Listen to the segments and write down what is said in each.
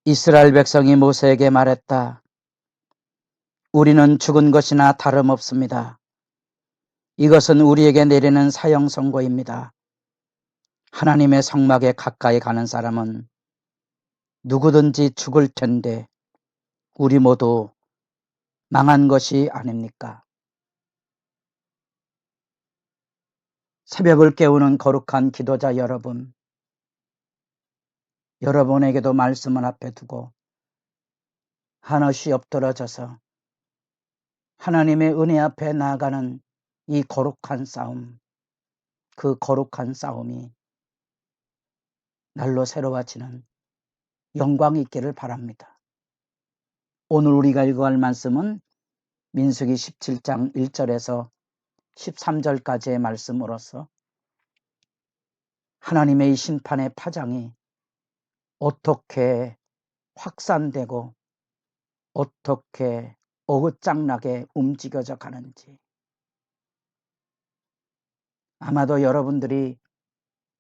이스라엘 백성이 모세에게 말했다. 우리는 죽은 것이나 다름없습니다. 이것은 우리에게 내리는 사형 선고입니다. 하나님의 성막에 가까이 가는 사람은 누구든지 죽을 텐데 우리 모두 망한 것이 아닙니까? 새벽을 깨우는 거룩한 기도자 여러분, 여러분에게도 말씀을 앞에 두고 한없이 엎드러져서 하나님의 은혜 앞에 나아가는 이 거룩한 싸움, 그 거룩한 싸움이 날로 새로워지는 영광이 있기를 바랍니다. 오늘 우리가 읽어갈 말씀은 민수기 17장 1절에서 13절까지의 말씀으로서 하나님의 이 심판의 파장이 어떻게 확산되고 어떻게 어긋장나게 움직여져 가는지, 아마도 여러분들이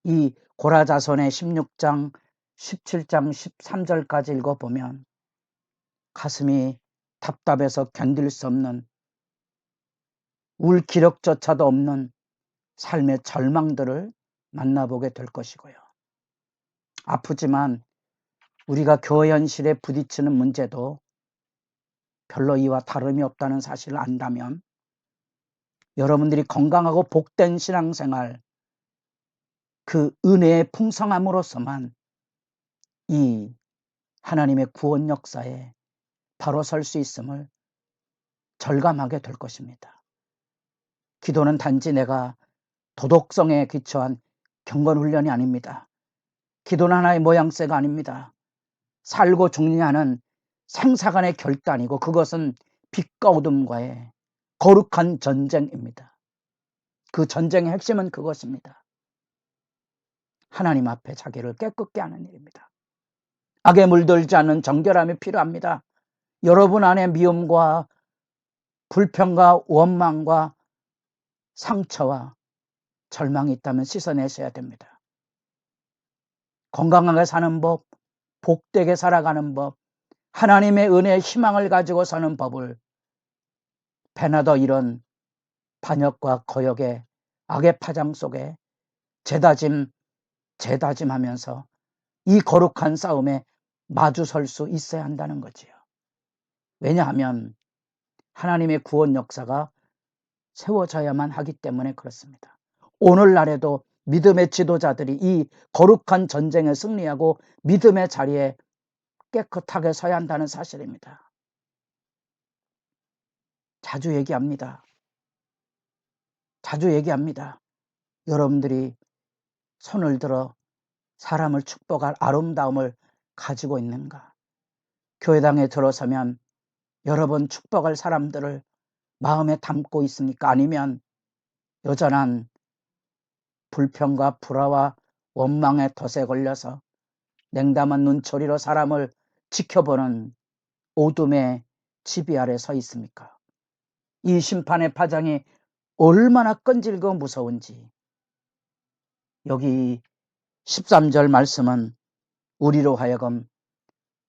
이 고라자손의 16장, 17장, 13절까지 읽어보면 가슴이 답답해서 견딜 수 없는, 울 기력조차도 없는 삶의 절망들을 만나보게 될 것이고요. 아프지만 우리가 교회 현실에 부딪히는 문제도 별로 이와 다름이 없다는 사실을 안다면 여러분들이 건강하고 복된 신앙생활, 그 은혜의 풍성함으로서만 이 하나님의 구원 역사에 바로 설 수 있음을 절감하게 될 것입니다. 기도는 단지 내가 도덕성에 기초한 경건훈련이 아닙니다. 기도는 하나의 모양새가 아닙니다. 살고 죽느냐는 생사간의 결단이고 그것은 빛과 어둠과의 거룩한 전쟁입니다. 그 전쟁의 핵심은 그것입니다. 하나님 앞에 자기를 깨끗게 하는 일입니다. 악에 물들지 않는 정결함이 필요합니다. 여러분 안에 미움과 불평과 원망과 상처와 절망이 있다면 씻어내셔야 됩니다. 건강하게 사는 법, 복되게 살아가는 법, 하나님의 은혜의 희망을 가지고 사는 법을 배나더 이런 반역과 거역의 악의 파장 속에 재다짐하면서 이 거룩한 싸움에 마주설 수 있어야 한다는 거지요. 왜냐하면 하나님의 구원 역사가 세워져야만 하기 때문에 그렇습니다. 오늘날에도 믿음의 지도자들이 이 거룩한 전쟁에 승리하고 믿음의 자리에 깨끗하게 서야 한다는 사실입니다. 자주 얘기합니다. 여러분들이 손을 들어 사람을 축복할 아름다움을 가지고 있는가? 교회당에 들어서면 여러분 축복할 사람들을 마음에 담고 있습니까? 아니면 여전한 불평과 불화와 원망의 덫에 걸려서 냉담한 눈초리로 사람을 지켜보는 어둠의 지비 아래 서 있습니까? 이 심판의 파장이 얼마나 끈질기고 무서운지 여기 13절 말씀은 우리로 하여금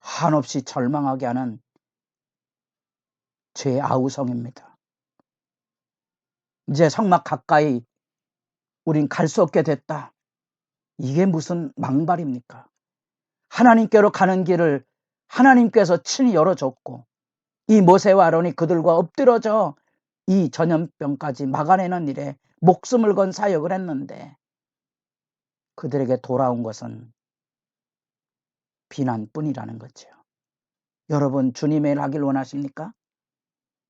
한없이 절망하게 하는 죄의 아우성입니다. 이제 성막 가까이 우린 갈 수 없게 됐다. 이게 무슨 망발입니까? 하나님께로 가는 길을 하나님께서 친히 열어줬고 이 모세와 아론이 그들과 엎드러져 이 전염병까지 막아내는 일에 목숨을 건 사역을 했는데 그들에게 돌아온 것은 비난뿐이라는 거죠. 여러분 주님의 일 하길 원하십니까?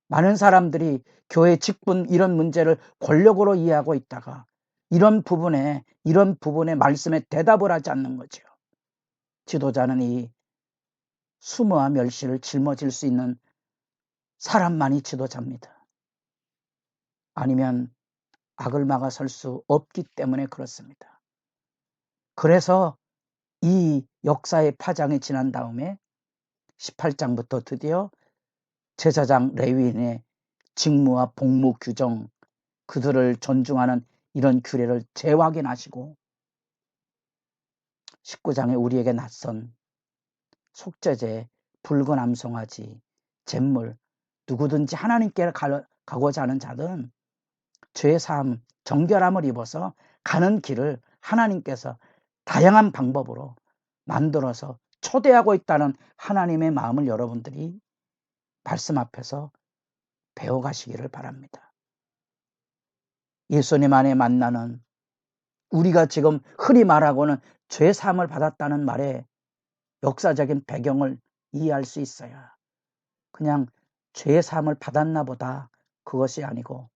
많은 사람들이 교회 직분 이런 문제를 권력으로 이해하고 있다가 이런 부분에 말씀에 대답을 하지 않는 거죠. 지도자는 이 수모와 멸시를 짊어질 수 있는 사람만이 지도자입니다. 아니면 악을 막아설 수 없기 때문에 그렇습니다. 그래서 이 역사의 파장이 지난 다음에 18장부터 드디어 제사장 레위인의 직무와 복무 규정, 그들을 존중하는 이런 규례를 재확인하시고 19장에 우리에게 낯선 속죄제, 붉은 암송아지, 잿물, 누구든지 하나님께 가고자 하는 자들은 죄사함, 정결함을 입어서 가는 길을 하나님께서 다양한 방법으로 만들어서 초대하고 있다는 하나님의 마음을 여러분들이 말씀 앞에서 배워가시기를 바랍니다. 예수님 안에 만나는, 우리가 지금 흔히 말하고는 죄사함을 받았다는 말에 역사적인 배경을 이해할 수 있어야 그냥 죄사함을 받았나 보다, 그것이 아니고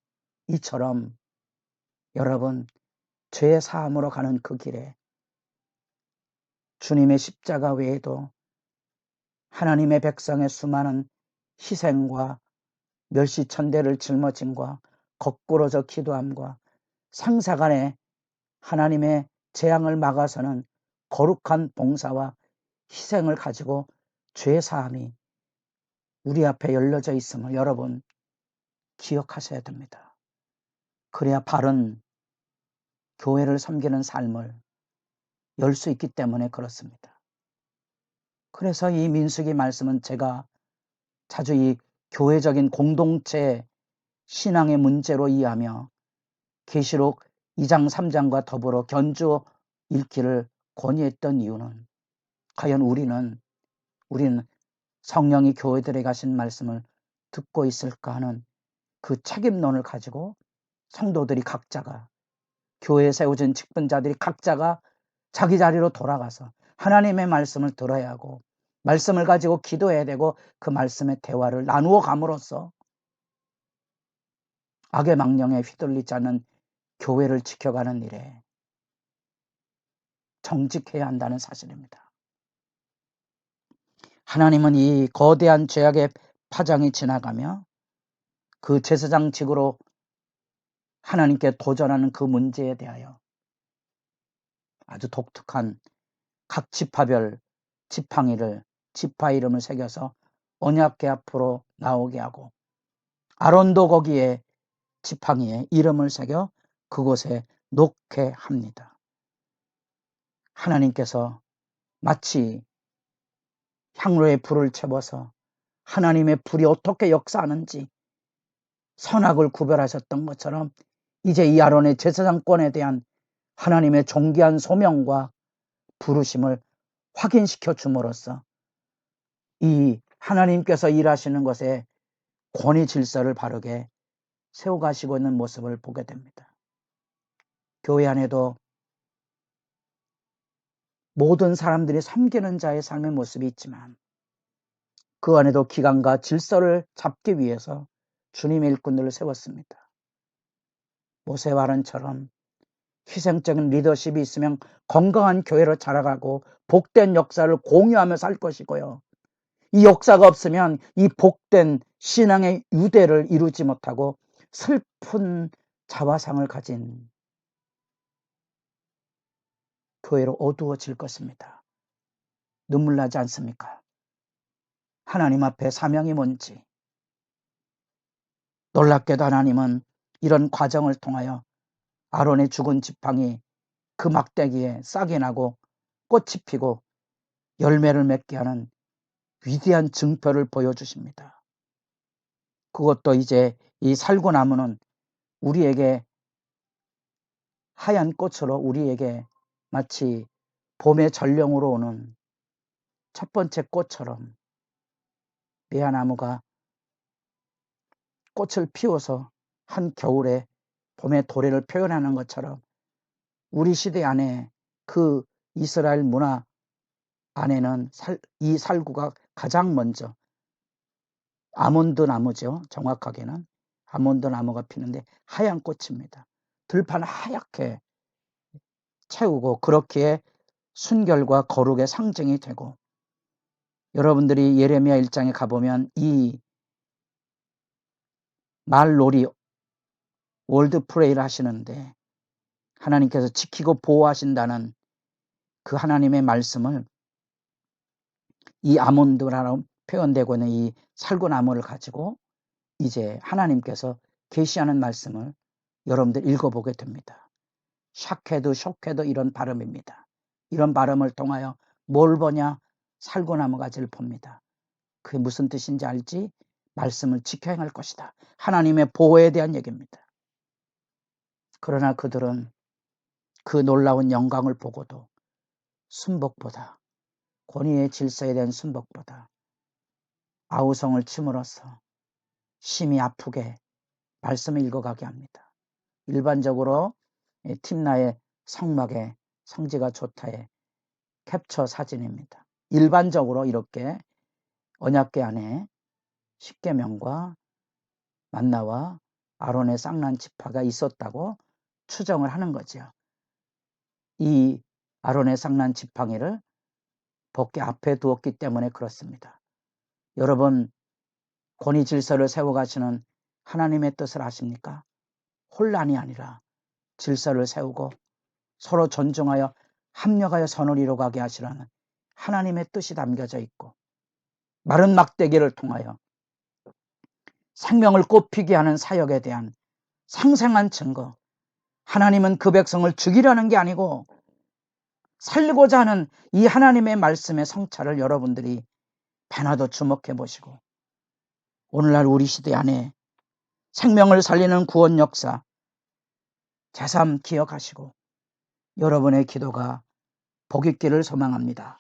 이처럼 여러분 죄사함으로 가는 그 길에 주님의 십자가 외에도 하나님의 백성의 수많은 희생과 멸시천대를 짊어짐과 거꾸로져 기도함과 상사간에 하나님의 재앙을 막아서는 거룩한 봉사와 희생을 가지고 죄사함이 우리 앞에 열려져 있음을 여러분 기억하셔야 됩니다. 그래야 바른 교회를 섬기는 삶을 열 수 있기 때문에 그렇습니다. 그래서 이 민수기 말씀은 제가 자주 이 교회적인 공동체 신앙의 문제로 이해하며 계시록 2장 3장과 더불어 견주어 읽기를 권유했던 이유는 과연 우리는 성령이 교회들에 가신 말씀을 듣고 있을까 하는 그 책임론을 가지고 성도들이 각자가, 교회에 세워진 직분자들이 각자가 자기 자리로 돌아가서 하나님의 말씀을 들어야 하고 말씀을 가지고 기도해야 되고 그 말씀의 대화를 나누어 감으로써 악의 망령에 휘둘리지 않는 교회를 지켜가는 일에 정직해야 한다는 사실입니다. 하나님은 이 거대한 죄악의 파장이 지나가며 그 제사장 직으로 하나님께 도전하는 그 문제에 대하여 아주 독특한 각 지파별 지팡이를, 지파 이름을 새겨서 언약궤 앞으로 나오게 하고 아론도 거기에 지팡이에 이름을 새겨 그곳에 놓게 합니다. 하나님께서 마치 향로에 불을 채워서 하나님의 불이 어떻게 역사하는지 선악을 구별하셨던 것처럼 이제 이 아론의 제사장권에 대한 하나님의 존귀한 소명과 부르심을 확인시켜 줌으로써 이 하나님께서 일하시는 것에 권위 질서를 바르게 세워가시고 있는 모습을 보게 됩니다. 교회 안에도 모든 사람들이 섬기는 자의 삶의 모습이 있지만 그 안에도 기강과 질서를 잡기 위해서 주님의 일꾼들을 세웠습니다. 모세와 아론처럼 희생적인 리더십이 있으면 건강한 교회로 자라가고 복된 역사를 공유하며 살 것이고요. 이 역사가 없으면 이 복된 신앙의 유대를 이루지 못하고 슬픈 자화상을 가진 교회로 어두워질 것입니다. 눈물 나지 않습니까? 하나님 앞에 사명이 뭔지. 놀랍게도 하나님은 이런 과정을 통하여 아론의 죽은 지팡이 그 막대기에 싹이 나고 꽃이 피고 열매를 맺게 하는 위대한 증표를 보여주십니다. 그것도 이제 이 살구나무는 우리에게 하얀 꽃으로 우리에게 마치 봄의 전령으로 오는 첫 번째 꽃처럼 매화나무가 꽃을 피워서 한 겨울에 봄의 도래를 표현하는 것처럼 우리 시대 안에 그 이스라엘 문화 안에는 이 살구가 가장 먼저 아몬드 나무죠. 정확하게는 아몬드 나무가 피는데 하얀 꽃입니다. 들판 하얗게 채우고 그렇기에 순결과 거룩의 상징이 되고 여러분들이 예레미야 1장에 가보면 이 말놀이 월드프레이를 하시는데 하나님께서 지키고 보호하신다는 그 하나님의 말씀을 이 아몬드라고 표현되고 있는 이 살구나무를 가지고 이제 하나님께서 계시하는 말씀을 여러분들 읽어보게 됩니다. 샤케드 쇼케드 이런 발음입니다. 이런 발음을 통하여 뭘 보냐? 살구나무 가지를 봅니다. 그게 무슨 뜻인지 알지? 말씀을 지켜 행할 것이다. 하나님의 보호에 대한 얘기입니다. 그러나 그들은 그 놀라운 영광을 보고도 순복보다, 권위의 질서에 대한 순복보다 아우성을 침으로써 심히 아프게 말씀을 읽어가게 합니다. 일반적으로 팀나의 성막에 성지가 좋다의 캡처 사진입니다. 일반적으로 이렇게 언약궤 안에 십계명과 만나와 아론의 쌍난 지파가 있었다고 추정을 하는 거죠. 이 아론의 쌍난 지팡이를 법궤 앞에 두었기 때문에 그렇습니다. 여러분, 권위 질서를 세워가시는 하나님의 뜻을 아십니까? 혼란이 아니라 질서를 세우고 서로 존중하여 합력하여 선을 이루어가게 하시라는 하나님의 뜻이 담겨져 있고, 마른 막대기를 통하여 생명을 꽃피게 하는 사역에 대한 생생한 증거, 하나님은 그 백성을 죽이려는 게 아니고 살리고자 하는 이 하나님의 말씀의 성찰을 여러분들이 배나도 주목해 보시고, 오늘날 우리 시대 안에 생명을 살리는 구원 역사 제삼 기억하시고 여러분의 기도가 복 있기를 소망합니다.